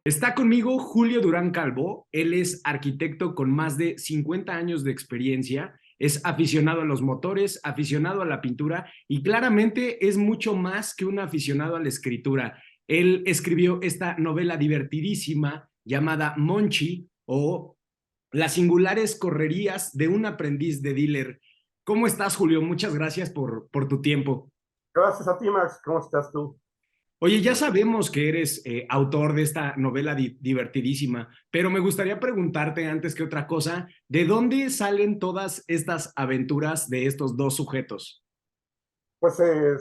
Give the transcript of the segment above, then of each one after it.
Está conmigo Julio Durán Calvo. Él es arquitecto con más de 50 años de experiencia, es aficionado a los motores, aficionado a la pintura y claramente es mucho más que un aficionado a la escritura. Él escribió esta novela divertidísima llamada Monchi o Las singulares correrías de un aprendiz de dealer. ¿Cómo estás, Julio? Muchas gracias por tu tiempo. Gracias a ti, Max. ¿Cómo estás tú? Oye, ya sabemos que eres autor de esta novela divertidísima, pero me gustaría preguntarte antes que otra cosa, ¿de dónde salen todas estas aventuras de estos dos sujetos? Pues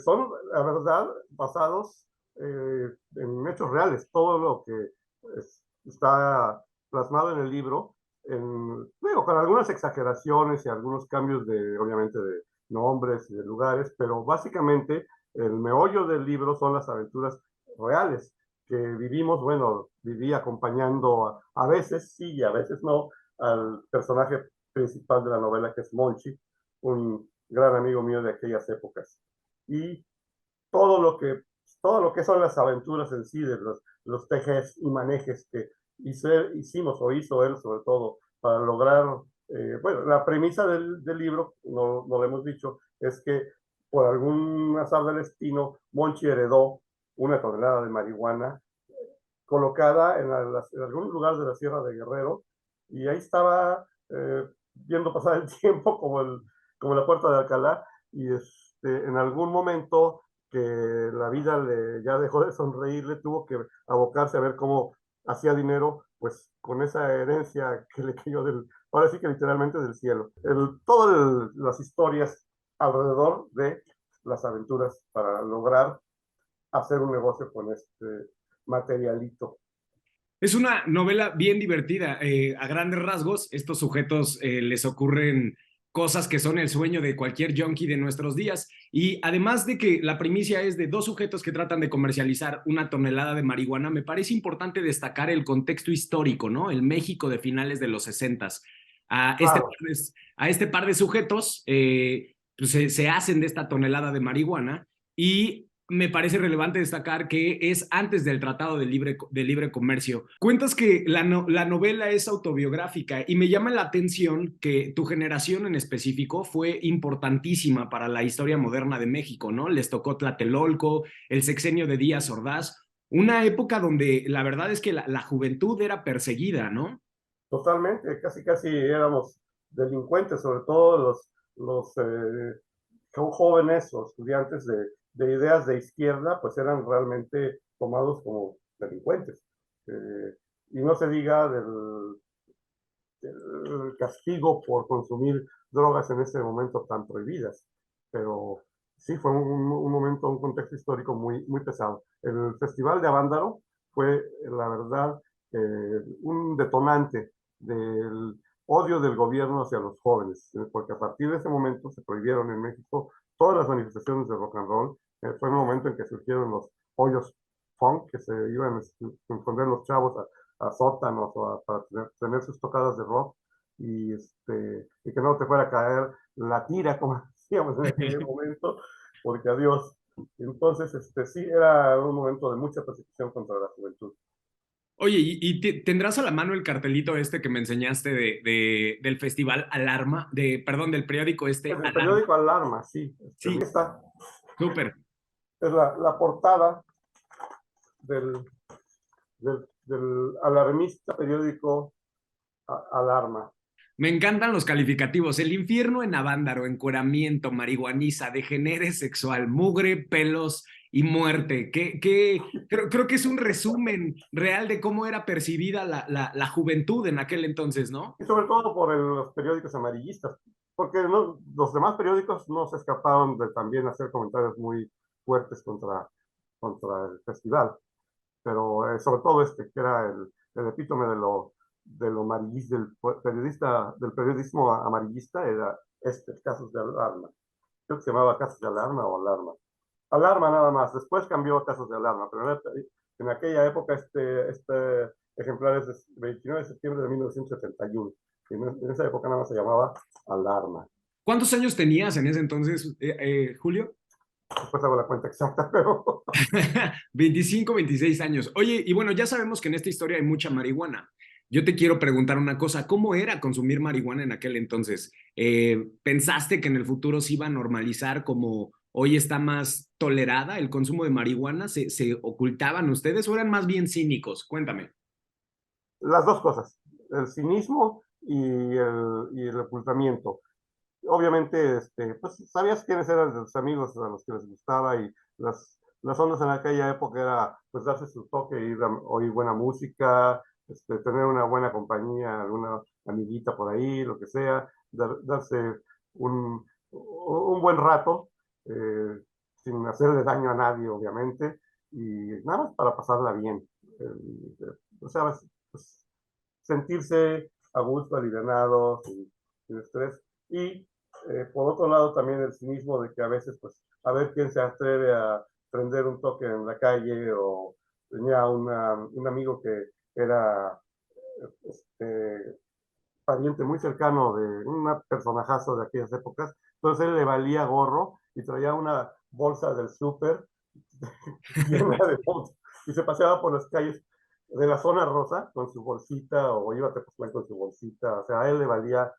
son, la verdad, basados en hechos reales. Todo lo que está plasmado en el libro, digo, con algunas exageraciones y algunos cambios obviamente, de nombres y de lugares, pero básicamente el meollo del libro son las aventuras reales que vivimos. Bueno, viví acompañando a veces sí y a veces no al personaje principal de la novela, que es Monchi, un gran amigo mío de aquellas épocas. Y todo lo que, todo lo que son las aventuras en sí, de los tejes y manejes que hicimos o hizo él sobre todo para lograr, bueno, la premisa del libro, no lo hemos dicho, es que por algún azar del destino, Monchi heredó una tonelada de marihuana colocada en algún lugar de la Sierra de Guerrero, y ahí estaba viendo pasar el tiempo como la puerta de Alcalá, y en algún momento que la vida ya dejó de sonreírle, tuvo que abocarse a ver cómo hacía dinero, pues con esa herencia que le cayó ahora sí que literalmente del cielo. Todas las historias alrededor de las aventuras para lograr hacer un negocio con este materialito. Es una novela bien divertida. A grandes rasgos, estos sujetos les ocurren cosas que son el sueño de cualquier junkie de nuestros días. Y además de que la primicia es de dos sujetos que tratan de comercializar una tonelada de marihuana, me parece importante destacar el contexto histórico, ¿no? El México de finales de los 60. A este par Claro, de, a este par de sujetos pues se hacen de esta tonelada de marihuana y me parece relevante destacar que es antes del Tratado de Libre Comercio. Cuentas que la novela es autobiográfica y me llama la atención que tu generación en específico fue importantísima para la historia moderna de México, ¿no? Les tocó Tlatelolco, el sexenio de Díaz Ordaz, una época donde la verdad es que la juventud era perseguida, ¿no? totalmente, casi casi éramos delincuentes, sobre todo los jóvenes o estudiantes de ideas de izquierda, pues eran realmente tomados como delincuentes. Eh, y no se diga del castigo por consumir drogas en ese momento tan prohibidas. Pero sí, fue un momento, un contexto histórico muy pesado. El Festival de Avándaro fue, la verdad, un detonante del odio del gobierno hacia los jóvenes, porque a partir de ese momento se prohibieron en México todas las manifestaciones de rock and roll. Fue el momento en que surgieron los hoyos funk, que se iban a esconder los chavos a sótanos para tener sus tocadas de rock, y que no te fuera a caer la tira, como decíamos en aquel momento, porque adiós. Entonces, sí, era un momento de mucha persecución contra la juventud. Oye, tendrás a la mano el cartelito este que me enseñaste del festival Alarma, perdón, del periódico este En el Alarma? periódico Alarma, sí, Sí, esta súper. es la portada del, del alarmista periódico Alarma. Me encantan los calificativos. El infierno en Avándaro, encueramiento, marihuaniza, degenere sexual, mugre, pelos y muerte. Creo que es un resumen real de cómo era percibida la juventud en aquel entonces, ¿no? Y sobre todo por los periódicos amarillistas, porque no, los demás periódicos no se escapaban de también hacer comentarios muy fuertes contra el festival, pero sobre todo que era el epítome de lo amarillista, del periodismo amarillista, era Casos de Alarma. Creo que se llamaba Casos de Alarma o Alarma. Alarma nada más, después cambió a Casos de Alarma, pero en aquella época este ejemplar es de 29 de septiembre de 1971. En esa época nada más se llamaba Alarma. ¿Cuántos años tenías en ese entonces, Julio? Después hago la cuenta exacta, pero 25, 26 años. Oye, y bueno, ya sabemos que en esta historia hay mucha marihuana. Yo te quiero preguntar una cosa, ¿cómo era consumir marihuana en aquel entonces? ¿Pensaste que en el futuro se iba a normalizar como hoy está más tolerada el consumo de marihuana? ¿Se ocultaban ustedes o eran más bien cínicos? Cuéntame. las dos cosas, el cinismo y el ocultamiento. Obviamente, pues sabías quiénes eran los amigos a los que les gustaba y las ondas en aquella época era pues darse su toque, ir a oír buena música, tener una buena compañía, alguna amiguita por ahí, lo que sea, darse un buen rato, sin hacerle daño a nadie, obviamente, y nada más para pasarla bien. O sea, pues, sentirse a gusto, alivianado, sin estrés. Y por otro lado también el cinismo de que a veces, pues, a ver quién se atreve a prender un toque en la calle o tenía un amigo que era pariente muy cercano de un personajazo de aquellas épocas, entonces él le valía gorro y traía una bolsa del súper llena de fotos y se paseaba por las calles de la zona rosa con su bolsita o iba a Tepoztlán con su bolsita, o sea, a él le valía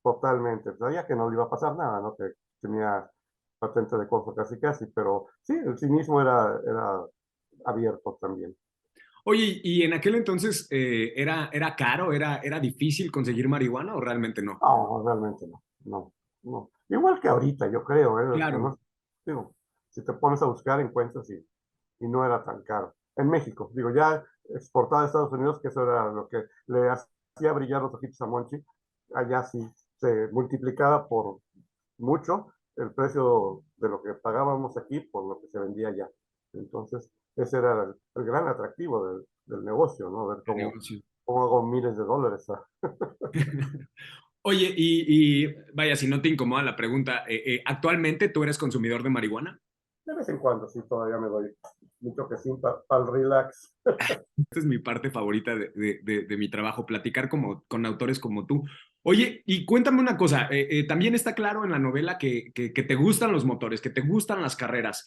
totalmente, sabía que no le iba a pasar nada, ¿no? Que tenía patente de corso casi casi, pero sí, el cinismo era abierto también. Oye, ¿y en aquel entonces era caro, era difícil conseguir marihuana o realmente no? No, realmente no, no, no. Igual que ahorita, yo creo, ¿eh? O sea, Claro. no, digo, si te pones a buscar, encuentras y no era tan caro. En México, digo, ya exportado a Estados Unidos, que eso era lo que le hacía brillar los ojitos a Monchi, allá sí se multiplicaba por mucho el precio de lo que pagábamos aquí por lo que se vendía allá. Entonces, ese era el gran atractivo del negocio, ¿no? Ver El cómo, negocio. cómo hago miles de dólares. Oye, vaya, si no te incomoda la pregunta, ¿actualmente tú eres consumidor de marihuana? De vez en cuando, sí, todavía me doy mi toquecín para el relax. Esta es mi parte favorita de mi trabajo, platicar con autores como tú. Oye, y cuéntame una cosa, también está claro en la novela que te gustan los motores, que te gustan las carreras.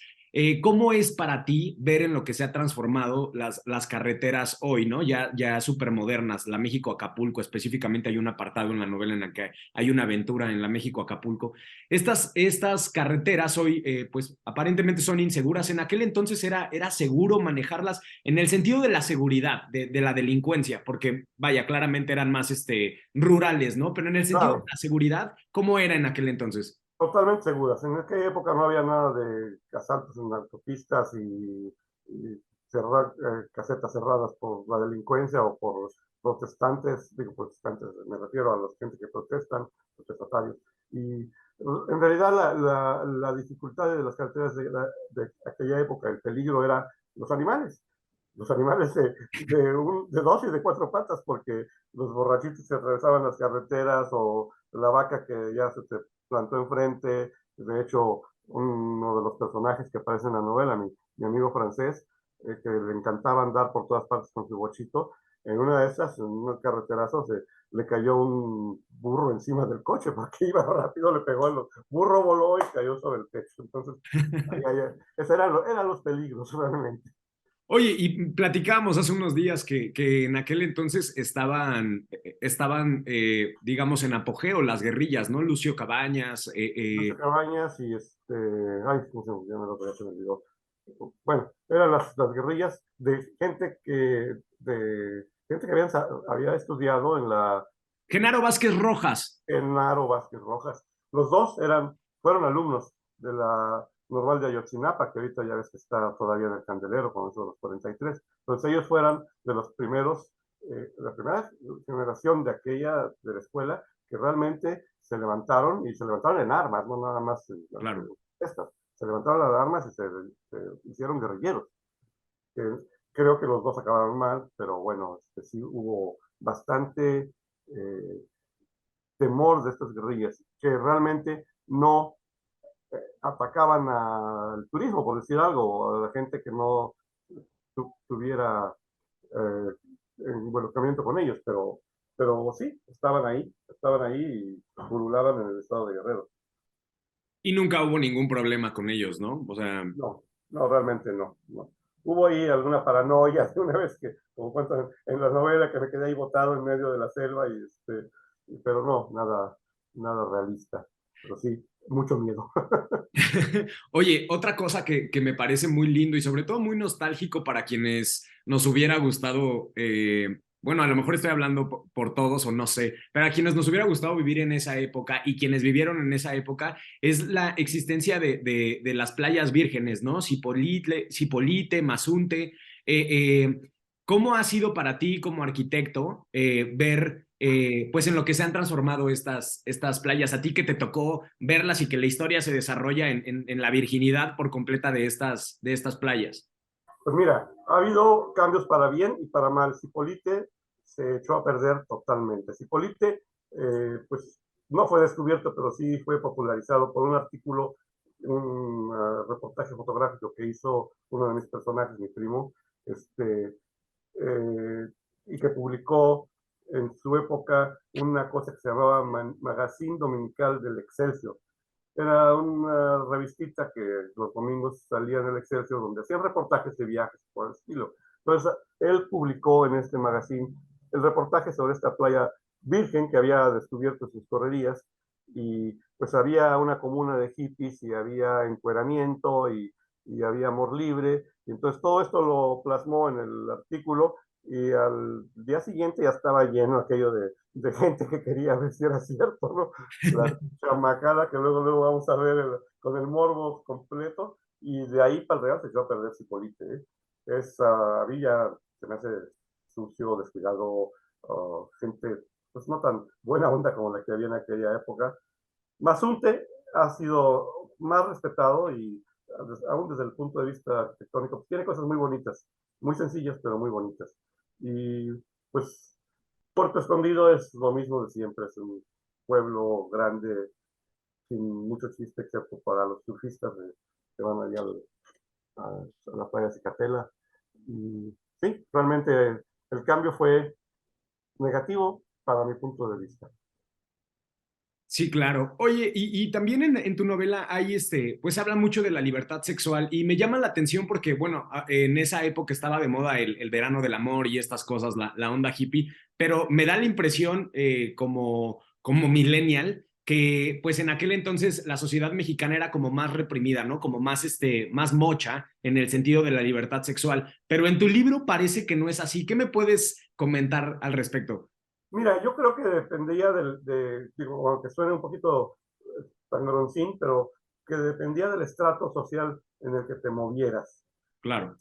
¿Cómo es para ti ver en lo que se ha transformado las carreteras hoy, ¿no? Ya súper modernas, la México-Acapulco, específicamente hay un apartado en la novela en la que hay una aventura en la México-Acapulco. Estas carreteras hoy, pues aparentemente son inseguras. En aquel entonces era seguro manejarlas en el sentido de la seguridad, de la delincuencia, porque vaya, claramente eran más rurales, ¿no? Pero en el sentido de Claro, la seguridad, ¿cómo era en aquel entonces? totalmente seguras. En aquella época no había nada de asaltos en autopistas y casetas cerradas por la delincuencia o por protestantes, digo protestantes, me refiero a los gente que protestan, protestatarios. Y en realidad la dificultad de las carreteras de aquella época, el peligro era los animales de dos y de cuatro patas, porque los borrachitos se atravesaban las carreteras o la vaca que ya se te plantó enfrente. De hecho, uno de los personajes que aparece en la novela, mi amigo francés, que le encantaba andar por todas partes con su bochito, en una de esas, en un carreterazo, le cayó un burro encima del coche porque iba rápido, le pegó el burro, voló y cayó sobre el techo. Entonces, esos eran los peligros realmente. Oye, y platicábamos hace unos días que en aquel entonces estaban digamos, en apogeo las guerrillas, ¿no? Lucio Cabañas, Lucho Cabañas y ay, ¿cómo se llama? Ya me se me olvidó. Bueno, eran las guerrillas de gente que había estudiado Genaro Vázquez Rojas. en Naro Vázquez Rojas. Los dos fueron alumnos de la Normal de Ayotzinapa, que ahorita ya ves que está todavía en el Candelero, con eso de los 43. Entonces ellos fueron de los primeros, la primera generación de aquella, de la escuela, que realmente se levantaron y se levantaron en armas, no nada más en las Claro. estas. Se levantaron las armas y se hicieron guerrilleros. Que creo que los dos acabaron mal, pero bueno, sí hubo bastante temor de estas guerrillas, que realmente no atacaban al turismo, por decir algo, a la gente que no tuviera eh, involucramiento con ellos, pero sí, estaban ahí y pululaban en el estado de Guerrero. Y nunca hubo ningún problema con ellos, ¿no? O sea, No, no, realmente no, no. Hubo ahí alguna paranoia de una vez que, como cuento en la novela, que me quedé ahí botado en medio de la selva, pero no, nada, nada realista. Pero sí, mucho miedo. oye, otra cosa que me parece muy lindo y sobre todo muy nostálgico para quienes nos hubiera gustado, bueno, a lo mejor estoy hablando por todos o no sé, pero a quienes nos hubiera gustado vivir en esa época y quienes vivieron en esa época es la existencia de las playas vírgenes, ¿no? Cipolite, Mazunte. ¿Cómo ha sido para ti como arquitecto ver pues en lo que se han transformado estas playas? A ti que te tocó verlas y que la historia se desarrolla en la virginidad por completa de estas playas. Pues mira, ha habido cambios para bien y para mal. Cipolite se echó a perder totalmente. Cipolite, pues no fue descubierto, pero sí fue popularizado por un artículo, un reportaje fotográfico que hizo uno de mis personajes, mi primo, este, y que publicó en su época una cosa que se llamaba Magazine Dominical del Excelsior. Era una revistita que los domingos salía en el Excelsior, donde hacían reportajes de viajes por el estilo. Entonces, él publicó en este magazine el reportaje sobre esta playa virgen que había descubierto sus correrías, y pues había una comuna de hippies y había encueramiento y había amor libre, y entonces todo esto lo plasmó en el artículo, y al día siguiente ya estaba lleno aquello de gente que quería ver si era cierto, ¿no? La chamacada que luego vamos a ver con el morbo completo, y de ahí para el Real se echó a perder Cipolite, ¿eh? Esa villa se me hace sucio, descuidado, gente pues no tan buena onda como la que había en aquella época. Mazunte ha sido más respetado y aún desde el punto de vista arquitectónico, pues, tiene cosas muy bonitas, muy sencillas pero muy bonitas. Y pues Puerto Escondido es lo mismo de siempre, es un pueblo grande sin mucho chiste excepto para los surfistas que van allá a la playa de Cicatela. Y sí, realmente el cambio fue negativo para mi punto de vista. Sí, claro. Oye, y también en tu novela hay pues habla mucho de la libertad sexual y me llama la atención porque, bueno, en esa época estaba de moda el verano del amor y estas cosas, la onda hippie, pero me da la impresión como millennial que pues en aquel entonces la sociedad mexicana era como más reprimida, ¿no? Como más mocha en el sentido de la libertad sexual, pero en tu libro parece que no es así. ¿Qué me puedes comentar al respecto? Mira, yo creo que dependía digo, aunque suene un poquito sangroncín, pero que dependía del estrato social en el que te movieras. Claro,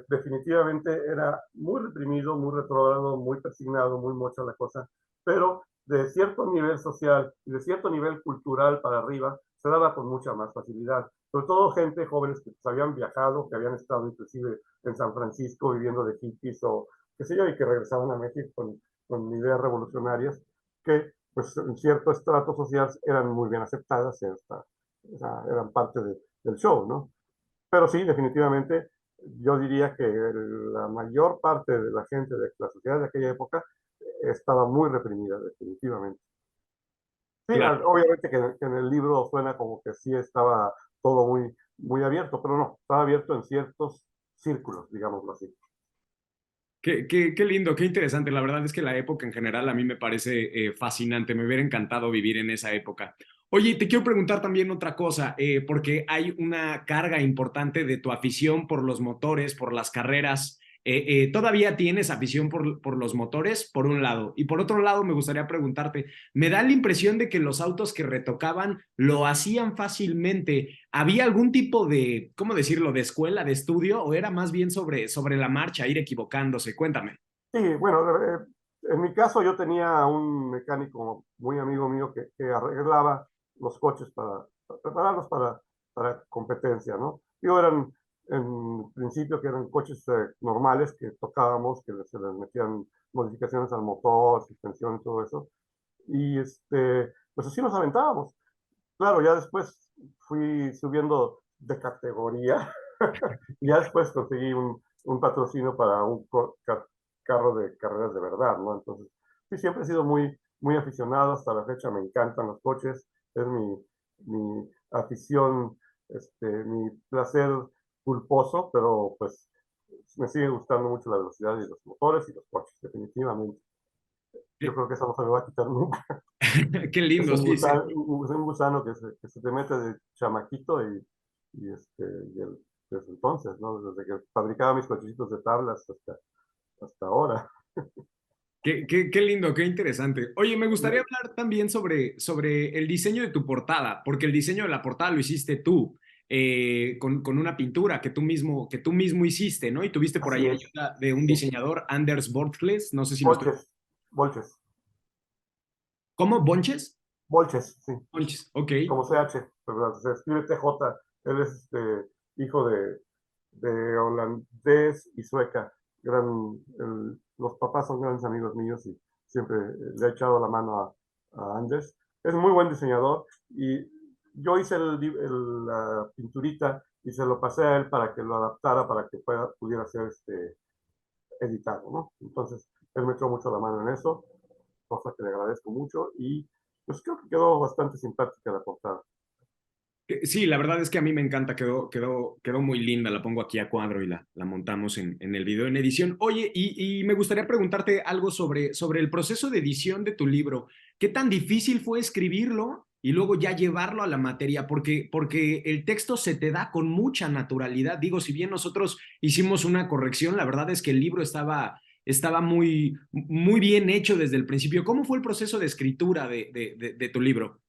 Definitivamente era muy reprimido, muy retrógrado, muy persignado, muy mocha la cosa, pero de cierto nivel social y de cierto nivel cultural para arriba se daba con mucha más facilidad. Sobre todo gente jóvenes que pues, habían viajado, que habían estado inclusive en San Francisco viviendo de hippies o qué sé yo, y que regresaban a México con ideas revolucionarias que pues en cierto estrato social eran muy bien aceptadas y hasta, o sea, eran parte del show, ¿no? Pero sí, definitivamente, yo diría que la mayor parte de la gente de la sociedad de aquella época estaba muy reprimida, definitivamente. Sí, claro. obviamente que en el libro suena como que sí estaba todo muy, muy abierto, pero no, estaba abierto en ciertos círculos, digámoslo así. Qué lindo, qué interesante. La verdad es que la época en general a mí me parece fascinante. Me hubiera encantado vivir en esa época. Oye, te quiero preguntar también otra cosa, porque hay una carga importante de tu afición por los motores, por las carreras. ¿Todavía tienes afición por los motores, por un lado? Y por otro lado, me gustaría preguntarte, me da la impresión de que los autos que retocaban lo hacían fácilmente. ¿Había algún tipo de, cómo decirlo, de escuela, de estudio, o era más bien sobre la marcha, ir equivocándose? Cuéntame. Sí, bueno, en mi caso yo tenía un mecánico muy amigo mío que arreglaba los coches para prepararlos para competencia, ¿no? Digo, eran en principio que eran coches normales que tocábamos, que se les metían modificaciones al motor, suspensión y todo eso. Y pues así nos aventábamos. Claro, ya después fui subiendo de categoría y ya después conseguí un patrocinio para un carro de carreras de verdad, ¿no? Entonces, sí, siempre he sido muy, muy aficionado, hasta la fecha me encantan los coches, es mi afición, mi placer culposo, pero pues me sigue gustando mucho la velocidad y los motores y los coches, definitivamente. Yo Qué, creo que eso no se me va a quitar nunca. qué Es lindo, un sí, sí. gusano, es un gusano que se te mete de chamaquito desde entonces, ¿no? Desde que fabricaba mis cochecitos de tablas hasta ahora. Qué lindo, qué interesante. Oye, me gustaría hablar también sobre el diseño de tu portada, porque el diseño de la portada lo hiciste tú, con una pintura que tú mismo hiciste, ¿no? Y tuviste por ahí Así es. ayuda de un Sí. diseñador, Anders Borgfles, no sé si lo estoy... Bolches, Bolches, ¿Cómo? ¿Bonches? Bolches, sí. Bonches, ok. Como CH, ¿verdad? Se escribe TJ. Él es hijo de holandés y sueca. Los papás son grandes amigos míos y siempre le he echado la mano a Anders. Es muy buen diseñador y yo hice la pinturita y se lo pasé a él para que lo adaptara, para que pudiera ser editado, ¿no? Entonces, él me echó mucho la mano en eso, cosa que le agradezco mucho y pues creo que quedó bastante simpática la portada. Sí, la verdad es que a mí me encanta, quedó muy linda, la pongo aquí a cuadro y la montamos en el video en edición. Oye, y me gustaría preguntarte algo sobre el proceso de edición de tu libro. ¿Qué tan difícil fue escribirlo y luego ya llevarlo a la materia? Porque el texto se te da con mucha naturalidad. Digo, si bien nosotros hicimos una corrección, la verdad es que el libro estaba muy bien hecho desde el principio. ¿Cómo fue el proceso de escritura de tu libro?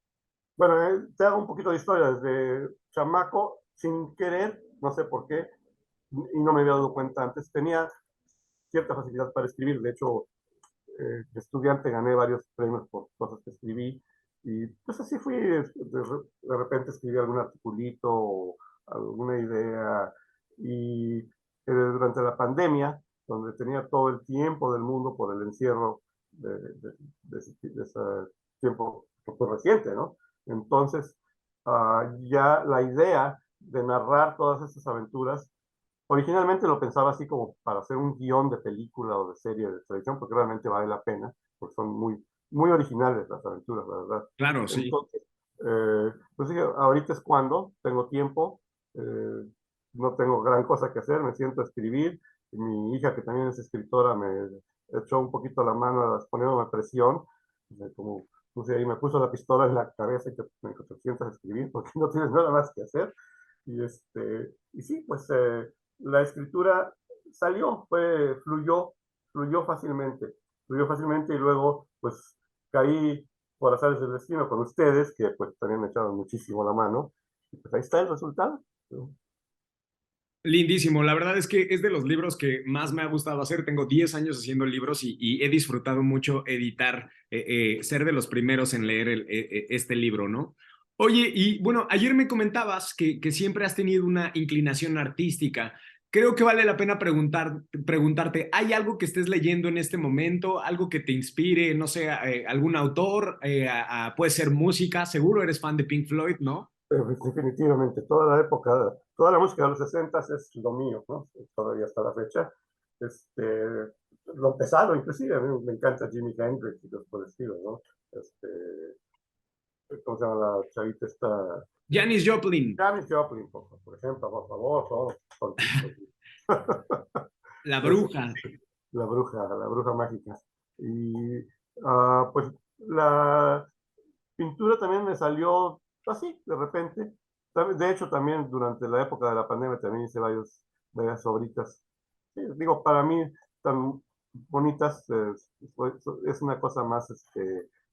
Bueno, te hago un poquito de historia. Desde chamaco, sin querer, no sé por qué, y no me había dado cuenta antes, tenía cierta facilidad para escribir. De hecho, de estudiante gané varios premios por cosas que escribí. Y pues así fui, de repente escribí algún articulito o alguna idea. Y durante la pandemia, donde tenía todo el tiempo del mundo por el encierro de ese tiempo pues, reciente, ¿no? Entonces, ya la idea de narrar todas estas aventuras, originalmente lo pensaba así como para hacer un guión de película o de serie de televisión, porque realmente vale la pena, porque son muy originales las aventuras, la verdad. Claro, sí. Entonces, pues sí, ahorita es cuando tengo tiempo, eh, no tengo gran cosa que hacer, me siento a escribir. Mi hija, que también es escritora, me echó un poquito la mano poniéndome presión, como puse ahí, me puso la pistola en la cabeza y te sientas a escribir porque no tienes nada más que hacer. Y sí, pues la escritura fluyó fluyó fácilmente y luego pues caí por azares del destino con ustedes, que pues también me echaron muchísimo la mano, y pues ahí está el resultado. Lindísimo, la verdad es que es de los libros que más me ha gustado hacer. Tengo 10 años haciendo libros y he disfrutado mucho editar, ser de los primeros en leer este libro, ¿no? Oye, y bueno, ayer me comentabas que siempre has tenido una inclinación artística. Creo que vale la pena preguntarte, ¿hay algo que estés leyendo en este momento? ¿Algo que te inspire? No sé, algún autor, puede ser música, seguro eres fan de Pink Floyd, ¿no? Definitivamente, toda la época, toda la música de los 60 es lo mío, ¿no? Todavía hasta la fecha. Este, lo pesado, inclusive, a mí me encanta Jimi Hendrix y los por el estilo, ¿no? Este, ¿Cómo se llama la chavita esta? Janis Joplin, Janis Joplin, por ejemplo, por favor, La es Bruja. la bruja mágica. Y pues la pintura también me salió así, de repente. De hecho, también durante la época de la pandemia también hice varias obritas. Sí, digo, para mí tan bonitas, es una cosa más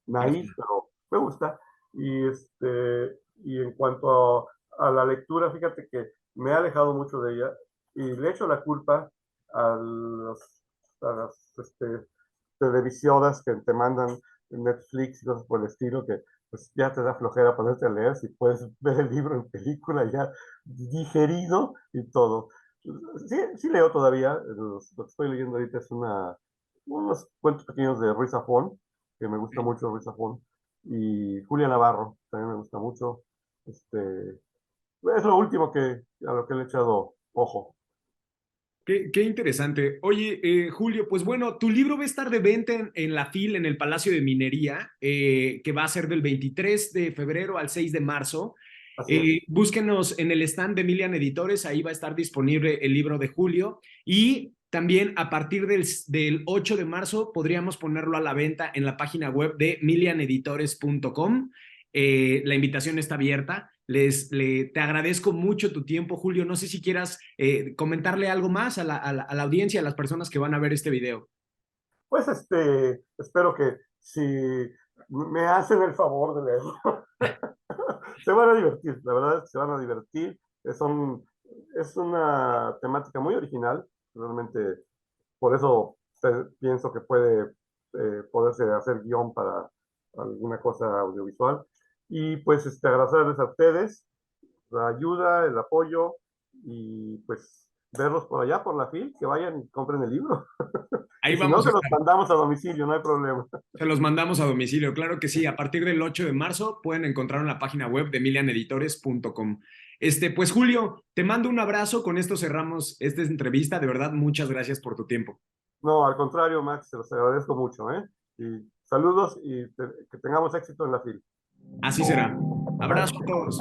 naif, Personal. pero me gusta. Y en cuanto a la lectura, fíjate que me he alejado mucho de ella y le echo la culpa a, a las televisoras que te mandan Netflix y cosas por el estilo, que pues ya te da flojera ponerte a leer si puedes ver el libro en película ya digerido y todo. Sí, sí leo todavía, lo que estoy leyendo ahorita es unos cuentos pequeños de Ruiz Zafón, que me gusta mucho Ruiz Zafón, y Julia Navarro, también me gusta mucho. Es lo último a lo que le he echado ojo. Qué interesante. Oye, Julio, pues bueno, tu libro va a estar de venta en la FIL, en el Palacio de Minería, que va a ser del 23 de febrero al 6 de marzo. Así es. Búsquenos en el stand de Milian Editores, ahí va a estar disponible el libro de Julio. Y también a partir del 8 de marzo podríamos ponerlo a la venta en la página web de milianeditores.com. La invitación está abierta. Te agradezco mucho tu tiempo, Julio. No sé si quieras comentarle algo más a la audiencia, a las personas que van a ver este video. Pues espero que si me hacen el favor de leerlo, se van a divertir, la verdad es que se van a divertir. Es una temática muy original, realmente por eso pienso que puede poderse hacer guión para alguna cosa audiovisual. Y pues agradecerles a ustedes la ayuda, el apoyo y pues verlos por allá, por la FIL, que vayan y compren el libro. Ahí Y si no, vamos a se los estar. mandamos a domicilio, no hay problema. Se los mandamos a domicilio. Claro que sí. A partir del 8 de marzo pueden encontrar en la página web de milianeditores.com. Pues Julio, te mando un abrazo. Con esto cerramos esta entrevista. De verdad, muchas gracias por tu tiempo. No, al contrario, Max, se los agradezco mucho, ¿eh? Y saludos y que tengamos éxito en la FIL. Así será. Abrazo Bye. a todos.